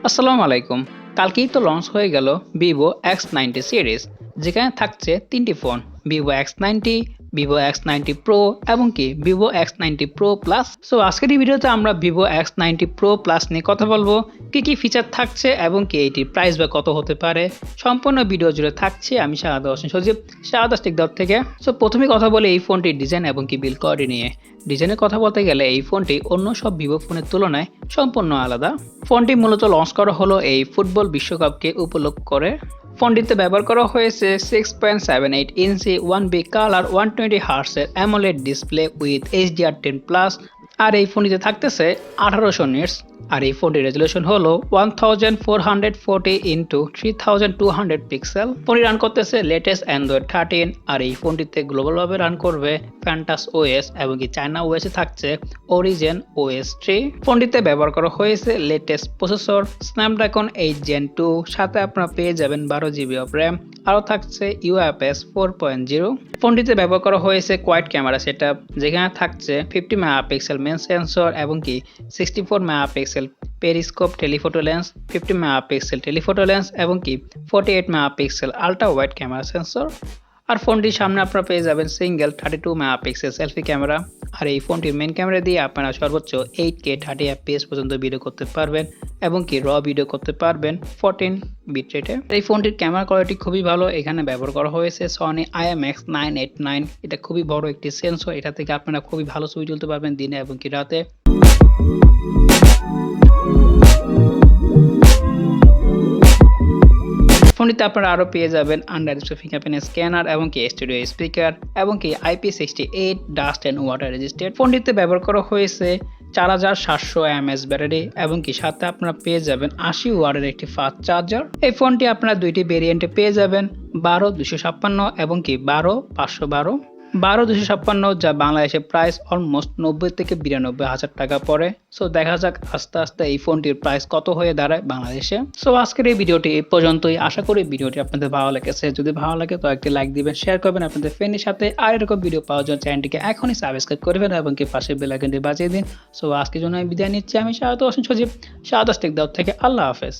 আসসালামু আলাইকুম। কালকেই তো লঞ্চ হয়ে গেল Vivo X90 সিরিজ, যেখানে থাকছে তিনটি phone, Vivo X90, Vivo X90 Pro এবং কি Vivo X90 Pro Plus। So আজকের এই ভিডিওতে আমরা Vivo X90 Pro Plus নিয়ে কথা বলবো, কি কি ফিচার থাকছে এবং কি এটির প্রাইস বা কত হতে পারে। সম্পূর্ণ ভিডিও জুড়ে থাকছে আমি শাহাদ হোসেন সজীব, শাহাদাত টেকদাউট থেকে। সো প্রথমে কথা বলি এই ফোনটির ডিজাইন এবং কি বিল্ড কোয়ালিটি নিয়ে। ডিজাইনের কথা বলতে গেলে এই ফোনটি অন্য সব ভিভো ফোনের তুলনায় সম্পূর্ণ আলাদা। ফোনটি মূলত লঞ্চ করা হলো এই ফুটবল বিশ্বকাপকে উপলক্ষ করে। ফোনটিতে ব্যবহার করা হয়েছে 6.78 ইঞ্চি 1B কালার 120 হার্টজের অ্যামোলেড ডিসপ্লে উইথ HDR10+। আর এই ফোনটিতে থাকতেছে 1800 নিটস। আর এই ফোনটির রেজুলেশন হলো 1440x3200 পিক্সেল। ফোনটি রান করতেছে লেটেস্ট অ্যান্ড্রয়েড 13। আর এই ফোনটিতে গ্লোবালভাবে রান করবে ফ্যান্টাস ওএস এবং কি চায়না ওএসে থাকছে অরিজিন OS 3। ফোনটিতে ব্যবহার করা হয়েছে লেটেস্ট প্রসেসর স্ন্যাপড্রাগন 8 Gen2, সাথে আপনারা পেয়ে যাবেন 12GB অফ র্যাম, আরও থাকছে UFS 4.0। ফোনটিতে ব্যবহার করা হয়েছে কোয়াড ক্যামেরা সেটআপ, যেখানে থাকছে 50 মেগাপিক্সেল মেইন সেন্সর এবং কি 64 megapixel periscope telephoto lens, 50 megapixel telephoto lens এবং কি 48 megapixel ultra wide camera sensor. আর ফোনটির সামনে আপনারা পেয়ে যাবেন সিঙ্গেল 32 মেগাপিক্সেল সেলফি ক্যামেরা। আর এই ফোনটির মেইন ক্যামেরা দিয়ে আপনারা সর্বোচ্চ 8K 30fps পর্যন্ত ভিডিও করতে পারবেন এবং কি র ভিডিও করতে পারবেন 14 বিট রেটে। এই ফোনটির ক্যামেরা কোয়ালিটি খুবই ভালো। এখানে ব্যবহার করা হয়েছে সনি IMX989। এটা খুবই বড় একটি সেন্সর, এটা থেকে আপনারা খুবই ভালো ছবি তুলতে পারবেন দিনে এবং কি রাতে। ফোনটিতে আপনারা আরও পেয়ে যাবেন আন্ডার ডিসপ্লে ফিঙ্গারপ্রিন্ট স্ক্যানার এবং কি স্টুডিও স্পিকার এবং কি IP68 dust and water resistant. ফোনটিতে ব্যবহার করা হয়েছে 4700 mAh ব্যাটারি এবং কি সাথে আপনারা পেয়ে যাবেন 80 ওয়াটের একটি ফাস্ট চার্জার। এই ফোনটি আপনারা দুইটি ভেরিয়েন্টে পেয়ে যাবেন, 12256 এবং কি 12512। 12256 যা বাংলাদেশে প্রাইস অলমোস্ট 90 থেকে 92 হাজার টাকা পড়ে। সো দেখা যাক আস্তে আস্তে এই ফোনটির প্রাইস কত হয়ে দাঁড়ায় বাংলাদেশে। সো আজকের এই ভিডিওটি এই পর্যন্তই। আশা করি ভিডিওটি আপনাদের ভালো লেগেছে। যদি ভালো লাগে তো একটি লাইক দিবেন, শেয়ার করবেন আপনাদের ফ্রেন্ডের সাথে। আর এরকম ভিডিও পাওয়ার জন্য চ্যানেলটিকে এখনই সাবস্ক্রাইব করবেন এবং কি পাশে বেল আইকনটি বাজিয়ে দিন। সো আজকের জন্য আমি বিদায় নিচ্ছি। আমি শাহাদাত হোসেন সজীব, শাহাদাত টেকদাউট থেকে। আল্লাহ হাফেজ।